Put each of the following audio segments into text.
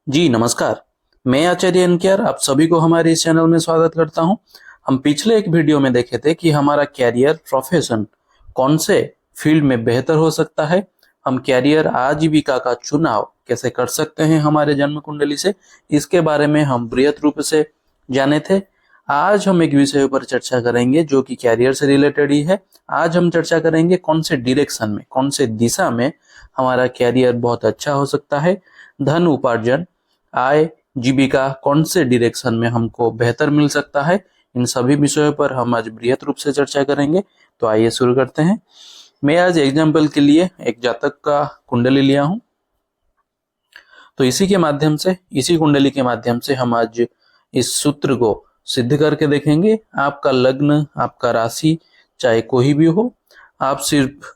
जी नमस्कार। मैं आचार्य एनकेआर आप सभी को हमारे इस चैनल में स्वागत करता हूं। हम पिछले एक वीडियो में देखे थे कि हमारा कैरियर प्रोफेशन कौन से फील्ड में बेहतर हो सकता है। हम कैरियर आजीविका का चुनाव कैसे कर सकते हैं हमारे जन्म कुंडली से, इसके बारे में हम बृहत रूप से जाने थे। आज हम एक विषय पर चर्चा करेंगे जो कि कैरियर से रिलेटेड ही है। आज हम चर्चा करेंगे कौन से डायरेक्शन में, कौन से दिशा में हमारा कैरियर बहुत अच्छा हो सकता है, धन उपार्जन, आय, जीविका कौन से डायरेक्शन में हमको बेहतर मिल सकता है। इन सभी विषयों पर हम आज बृहत रूप से चर्चा करेंगे। तो आइए शुरू करते हैं। मैं आज एग्जाम्पल के लिए एक जातक का कुंडली लिया हूं, तो इसी कुंडली के माध्यम से हम आज इस सूत्र को सिद्ध करके देखेंगे। आपका लग्न, आपका राशि चाहे कोई भी हो, आप सिर्फ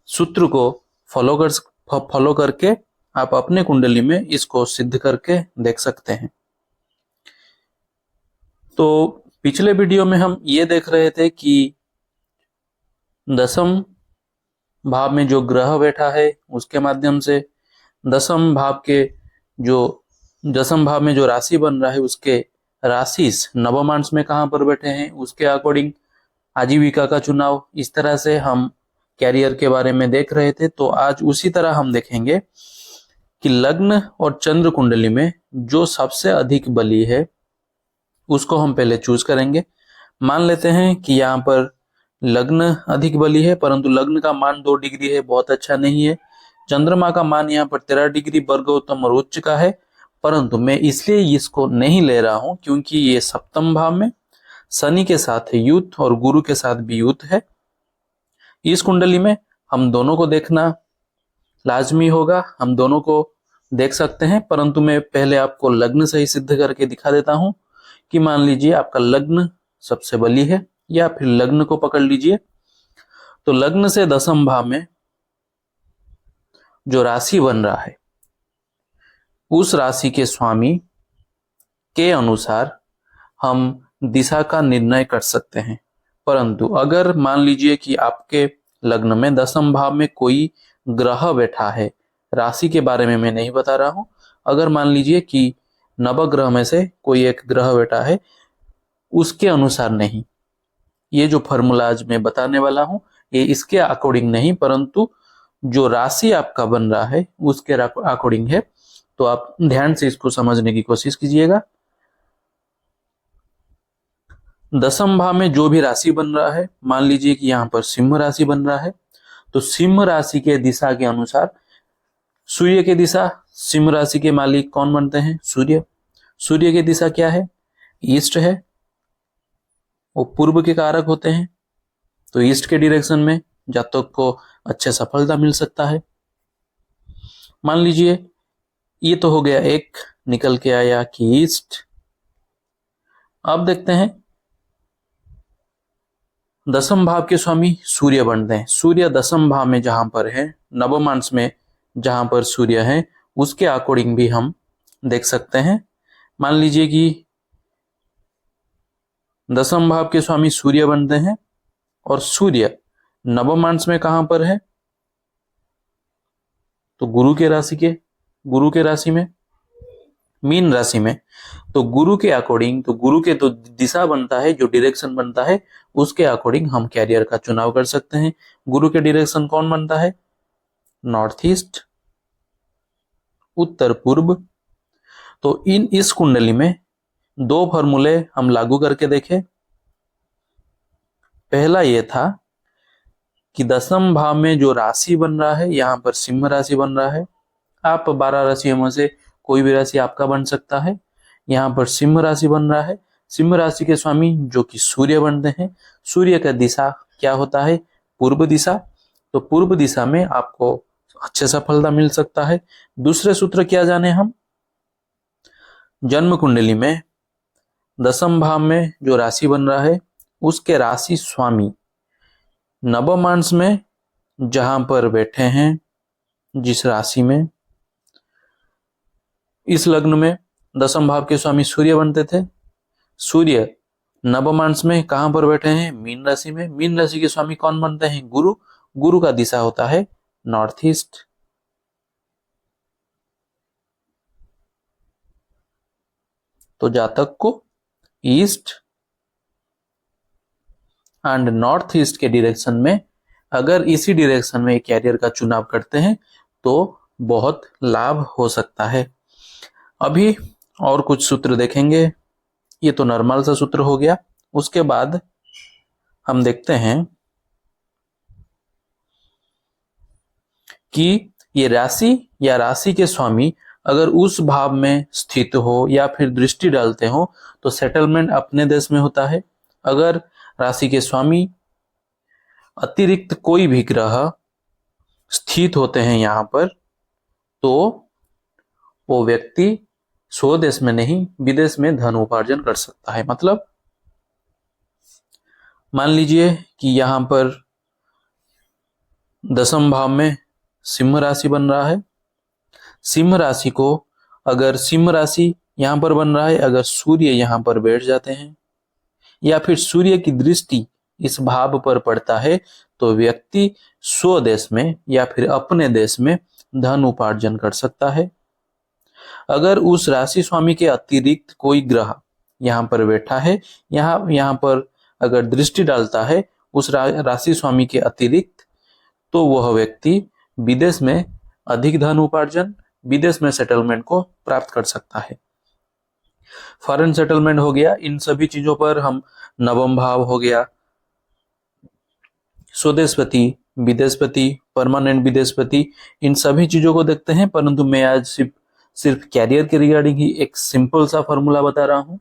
सूत्र को फॉलो करके आप अपने कुंडली में इसको सिद्ध करके देख सकते हैं। तो पिछले वीडियो में हम ये देख रहे थे कि दसम भाव में जो ग्रह बैठा है उसके माध्यम से दसम भाव के जो दसम भाव में जो राशि बन रहा है उसके राशिस नवमांश में कहां पर बैठे हैं उसके अकॉर्डिंग आजीविका का चुनाव, इस तरह से हम कैरियर के बारे में देख रहे थे। तो आज उसी तरह हम देखेंगे कि लग्न और चंद्र कुंडली में जो सबसे अधिक बली है उसको हम पहले चूज करेंगे। मान लेते हैं कि यहाँ पर लग्न अधिक बली है, परंतु लग्न का मान 2 डिग्री है, बहुत अच्छा नहीं है। चंद्रमा का मान यहाँ पर 13 डिग्री वर्गोत्तम और उच्च का है, परंतु मैं इसलिए इसको नहीं ले रहा हूं क्योंकि ये सप्तम भाव में शनि के साथ युत और गुरु के साथ भी युत है। इस कुंडली में हम दोनों को देखना लाजमी होगा, हम दोनों को देख सकते हैं, परंतु मैं पहले आपको लग्न से ही सिद्ध करके दिखा देता हूं कि मान लीजिए आपका लग्न सबसे बली है, या फिर लग्न को पकड़ लीजिए। तो लग्न से दसम भाव में जो राशि बन रहा है उस राशि के स्वामी के अनुसार हम दिशा का निर्णय कर सकते हैं। परंतु अगर मान लीजिए कि आपके लग्न में दसम भाव में कोई ग्रह बैठा है, राशि के बारे में मैं नहीं बता रहा हूं, अगर मान लीजिए कि नवग्रह में से कोई एक ग्रह बैठा है, उसके अनुसार नहीं, ये जो फॉर्मूला आज मैं बताने वाला हूं ये इसके अकॉर्डिंग नहीं, परंतु जो राशि आपका बन रहा है उसके अकॉर्डिंग है। तो आप ध्यान से इसको समझने की कोशिश कीजिएगा। दसम भाव में जो भी राशि बन रहा है, मान लीजिए कि यहाँ पर सिंह राशि बन रहा है, तो सिंह राशि के दिशा के अनुसार सूर्य की दिशा, सिंह राशि के मालिक कौन बनते हैं? सूर्य। सूर्य की दिशा क्या है? ईस्ट है, वो पूर्व के कारक होते हैं। तो ईस्ट के डायरेक्शन में जातक को अच्छे सफलता मिल सकता है। मान लीजिए ये तो हो गया, एक निकल के आया कि ईस्ट। अब देखते हैं दसम भाव के स्वामी सूर्य बनते हैं। सूर्य दसम भाव में जहां पर है, नवमांश में जहां पर सूर्य है, उसके अकॉर्डिंग भी हम देख सकते हैं। मान लीजिए कि दसम भाव के स्वामी सूर्य बनते हैं और सूर्य नवमांश में कहां पर है? तो गुरु के राशि में, मीन राशि में। तो गुरु के अकॉर्डिंग, तो गुरु के तो दिशा बनता है, जो डायरेक्शन बनता है उसके अकॉर्डिंग हम कैरियर का चुनाव कर सकते हैं। गुरु के डायरेक्शन कौन बनता है? नॉर्थ ईस्ट, उत्तर पूर्व। तो इस कुंडली में 2 फॉर्मूले हम लागू करके देखें। पहला यह था कि दसम भाव में जो राशि बन रहा है, यहां पर सिंह राशि बन रहा है। आप 12 राशियों में से कोई भी राशि आपका बन सकता है। यहाँ पर सिंह राशि बन रहा है। सिंह राशि के स्वामी जो कि सूर्य बनते हैं। सूर्य का दिशा क्या होता है? पूर्व दिशा। तो पूर्व दिशा में आपको अच्छे सफलता मिल सकता है। दूसरे सूत्र क्या जाने हम? जन्म कुंडली में दसम भाव में जो राशि बन रहा है उसके राशि स्वामी नवमांश में जहां पर बैठे हैं, जिस राशि में, इस लग्न में दसम भाव के स्वामी सूर्य बनते थे। सूर्य नवमांश में कहां पर बैठे हैं? मीन राशि में। मीन राशि के स्वामी कौन बनते हैं? गुरु। गुरु का दिशा होता है नॉर्थ ईस्ट। तो जातक को ईस्ट एंड नॉर्थ ईस्ट के डायरेक्शन में, अगर इसी डायरेक्शन में कैरियर का चुनाव करते हैं तो बहुत लाभ हो सकता है। अभी और कुछ सूत्र देखेंगे। ये तो नॉर्मल सा सूत्र हो गया। उसके बाद हम देखते हैं कि ये राशि या राशि के स्वामी अगर उस भाव में स्थित हो या फिर दृष्टि डालते हो तो सेटलमेंट अपने देश में होता है। अगर राशि के स्वामी अतिरिक्त कोई भी ग्रह स्थित होते हैं यहाँ पर, तो वो व्यक्ति स्वदेश में नहीं विदेश में धन उपार्जन कर सकता है। मतलब मान लीजिए कि यहाँ पर 10वें भाव में सिंह राशि बन रहा है। सिंह राशि को, अगर सिंह राशि यहाँ पर बन रहा है, अगर सूर्य यहाँ पर बैठ जाते हैं या फिर सूर्य की दृष्टि इस भाव पर पड़ता है तो व्यक्ति स्वदेश में या फिर अपने देश में धन उपार्जन कर सकता है। अगर उस राशि स्वामी के अतिरिक्त कोई ग्रह यहाँ पर बैठा है, यहाँ पर अगर दृष्टि डालता है उस राशि स्वामी के अतिरिक्त, तो वह व्यक्ति विदेश में अधिक धन उपार्जन, विदेश में सेटलमेंट को प्राप्त कर सकता है। फॉरेन सेटलमेंट हो गया। इन सभी चीजों पर हम नवम भाव हो गया, स्वदेशपति, विदेशपति, परमानेंट विदेशपति, इन सभी चीजों को देखते हैं। परंतु मैं आज सिर्फ कैरियर के रिगार्डिंग ही एक सिंपल सा फॉर्मूला बता रहा हूं,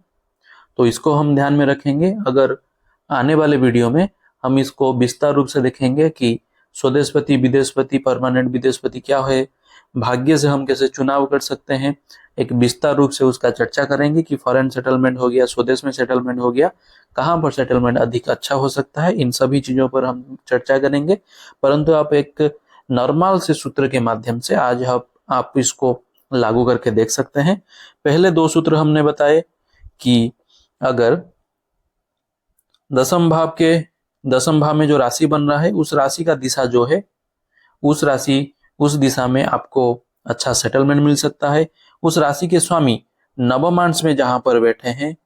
तो इसको हम ध्यान में रखेंगे। अगर आने वाले वीडियो में हम इसको विस्तार रूप से देखेंगे कि स्वदेशपति, विदेशपति, परमानेंट विदेशपति क्या है, भाग्य से हम कैसे चुनाव कर सकते हैं, एक विस्तार रूप से उसका चर्चा करेंगे कि फॉरेन सेटलमेंट हो गया, स्वदेश में सेटलमेंट हो गया, कहाँ पर सेटलमेंट अधिक अच्छा हो सकता है, इन सभी चीजों पर हम चर्चा करेंगे। परंतु आप एक नॉर्मल से सूत्र के माध्यम से आज आप इसको लागू करके देख सकते हैं। पहले दो सूत्र हमने बताए कि अगर दसम भाव में जो राशि बन रहा है उस राशि का दिशा जो है, उस दिशा में आपको अच्छा सेटलमेंट मिल सकता है। उस राशि के स्वामी नवमांश में जहां पर बैठे हैं,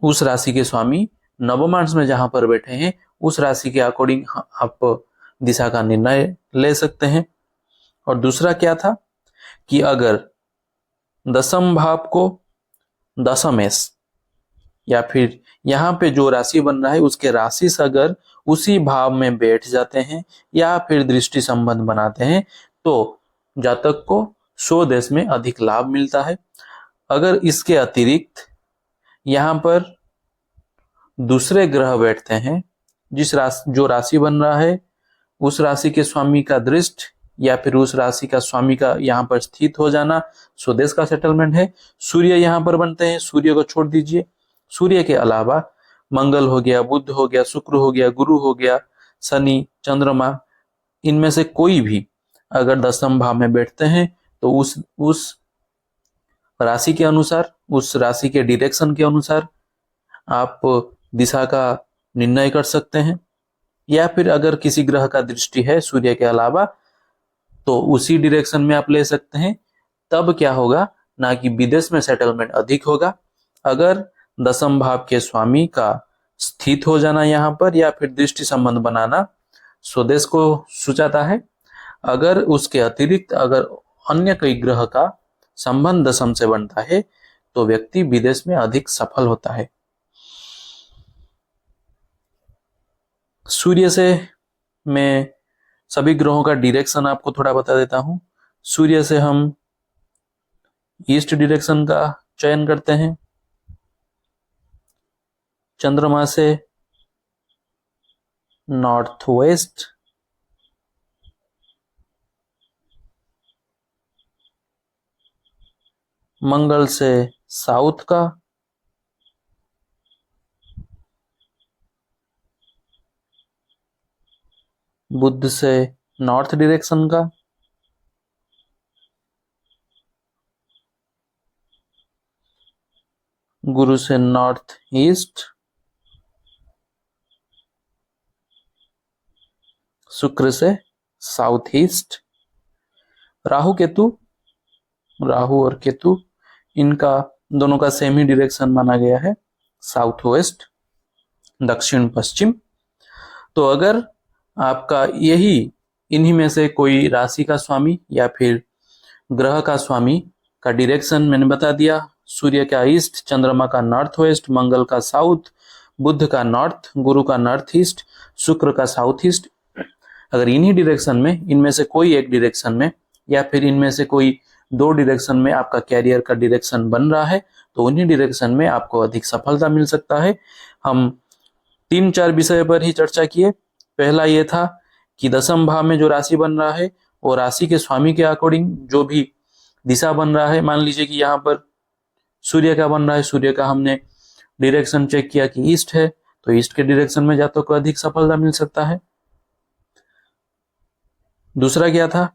उस राशि के स्वामी नवमांश में जहां पर बैठे हैं, उस राशि के अकॉर्डिंग आप दिशा का निर्णय ले सकते हैं। और दूसरा क्या था कि अगर दसम भाव को दशमेश या फिर यहाँ पे जो राशि बन रहा है उसके राशि से अगर उसी भाव में बैठ जाते हैं या फिर दृष्टि संबंध बनाते हैं तो जातक को स्वदेश में अधिक लाभ मिलता है। अगर इसके अतिरिक्त यहाँ पर दूसरे ग्रह बैठते हैं, जो राशि बन रहा है उस राशि के स्वामी का दृष्ट या फिर उस राशि का स्वामी का यहाँ पर स्थित हो जाना स्वदेश का सेटलमेंट है। सूर्य यहाँ पर बनते हैं, सूर्य को छोड़ दीजिए, सूर्य के अलावा मंगल हो गया, बुध हो गया, शुक्र हो गया, गुरु हो गया, शनि, चंद्रमा, इनमें से कोई भी अगर दसम भाव में बैठते हैं तो उस राशि के अनुसार, उस राशि के डायरेक्शन के अनुसार आप दिशा का निर्णय कर सकते हैं। या फिर अगर किसी ग्रह का दृष्टि है सूर्य के अलावा तो उसी डायरेक्शन में आप ले सकते हैं। तब क्या होगा ना कि विदेश में सेटलमेंट अधिक होगा। अगर दसम भाव के स्वामी का स्थित हो जाना यहाँ पर या फिर दृष्टि संबंध बनाना स्वदेश को सूचाता है। अगर उसके अतिरिक्त अगर अन्य कई ग्रह का संबंध दसम से बनता है तो व्यक्ति विदेश में अधिक सफल होता है। सूर्य से मैं सभी ग्रहों का डायरेक्शन आपको थोड़ा बता देता हूं। सूर्य से हम ईस्ट डायरेक्शन का चयन करते हैं, चंद्रमा से नॉर्थ वेस्ट, मंगल से साउथ का, बुध से नॉर्थ डायरेक्शन का, गुरु से नॉर्थ ईस्ट, शुक्र से साउथ ईस्ट, राहु और केतु इनका दोनों का सेम ही डायरेक्शन माना गया है, साउथ वेस्ट, दक्षिण पश्चिम। तो अगर आपका यही इन्हीं में से कोई राशि का स्वामी या फिर ग्रह का स्वामी का डायरेक्शन मैंने बता दिया, सूर्य का ईस्ट, चंद्रमा का नॉर्थ वेस्ट, मंगल का साउथ, बुध का नॉर्थ, गुरु का नॉर्थ ईस्ट, शुक्र का साउथ ईस्ट। अगर इन्हीं डायरेक्शन में, इनमें से कोई एक डायरेक्शन में या फिर इनमें से कोई दो डायरेक्शन में आपका कैरियर का डायरेक्शन बन रहा है तो उन्हीं डायरेक्शन में आपको अधिक सफलता मिल सकता है। हम 3-4 विषय पर ही चर्चा किए। पहला ये था कि दसम भाव में जो राशि बन रहा है वो राशि के स्वामी के अकॉर्डिंग जो भी दिशा बन रहा है, मान लीजिए कि यहाँ पर सूर्य का बन रहा है, सूर्य का हमने डायरेक्शन चेक किया कि ईस्ट है, तो ईस्ट के डायरेक्शन में जातक को अधिक सफलता मिल सकता है। दूसरा क्या था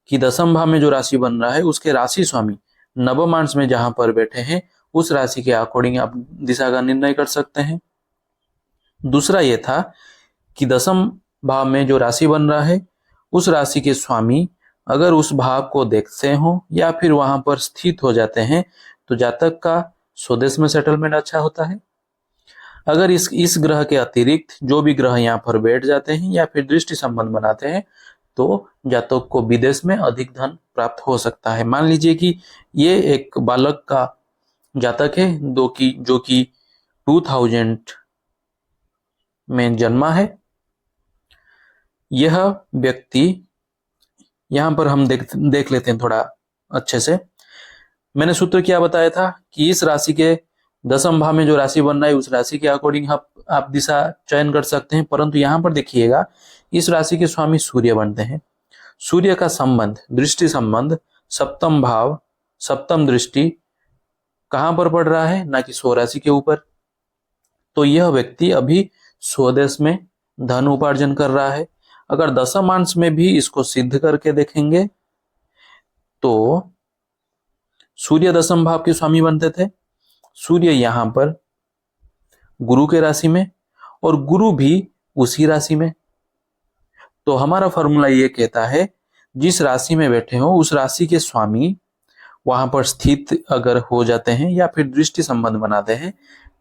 कि दसम भाव में जो राशि बन रहा है उसके राशि स्वामी नवम अंश में जहां पर बैठे हैं उस राशि के अकॉर्डिंग आप दिशा का निर्णय कर सकते हैं। दूसरा यह था कि दसम भाव में जो राशि बन रहा है उस राशि के स्वामी अगर उस भाव को देखते हो या फिर वहां पर स्थित हो जाते हैं तो जातक का स्वदेश में सेटलमेंट अच्छा होता है। अगर इस ग्रह के अतिरिक्त जो भी ग्रह यहाँ पर बैठ जाते हैं या फिर दृष्टि संबंध बनाते हैं तो जातक को विदेश में अधिक धन प्राप्त हो सकता है। मान लीजिए कि ये एक बालक का जातक है जो कि 2000 में जन्मा है। यह व्यक्ति, यहां पर हम देख लेते हैं थोड़ा अच्छे से। मैंने सूत्र क्या बताया था कि इस राशि के दसम भाव में जो राशि बन रहा है उस राशि के अकॉर्डिंग आप दिशा चयन कर सकते हैं, परंतु यहां पर देखिएगा इस राशि के स्वामी सूर्य बनते हैं। सूर्य का संबंध, दृष्टि संबंध सप्तम भाव, सप्तम दृष्टि कहां पर पड़ रहा है, ना कि स्वराशि के ऊपर। तो यह व्यक्ति अभी स्वदेश में धन उपार्जन कर रहा है। अगर दसम अंश में भी इसको सिद्ध करके देखेंगे तो सूर्य दसम भाव के स्वामी बनते थे, सूर्य यहां पर गुरु के राशि में और गुरु भी उसी राशि में। तो हमारा फॉर्मूला ये कहता है जिस राशि में बैठे हो उस राशि के स्वामी वहां पर स्थित अगर हो जाते हैं या फिर दृष्टि संबंध बनाते हैं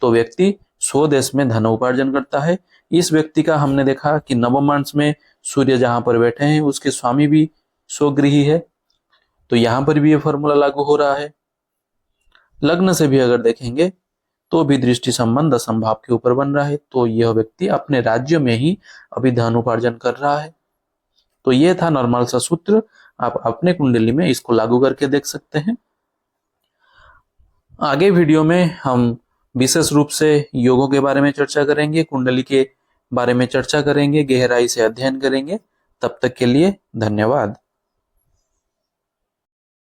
तो व्यक्ति स्वदेश में धन उपार्जन करता है। इस व्यक्ति का हमने देखा कि नवम अंश में सूर्य जहां पर बैठे हैं उसके स्वामी भी स्वगृही है, तो यहां पर भी ये फॉर्मूला लागू हो रहा है। लग्न से भी अगर देखेंगे तो भी दृष्टि संबंध दसम भाव के ऊपर बन रहा है, तो यह व्यक्ति अपने राज्य में ही अभी धन उपार्जन कर रहा है। तो ये था नॉर्मल सा सूत्र, आप अपने कुंडली में इसको लागू करके देख सकते हैं। आगे वीडियो में हम विशेष रूप से योगों के बारे में चर्चा करेंगे, कुंडली के बारे में चर्चा करेंगे, गहराई से अध्ययन करेंगे। तब तक के लिए धन्यवाद।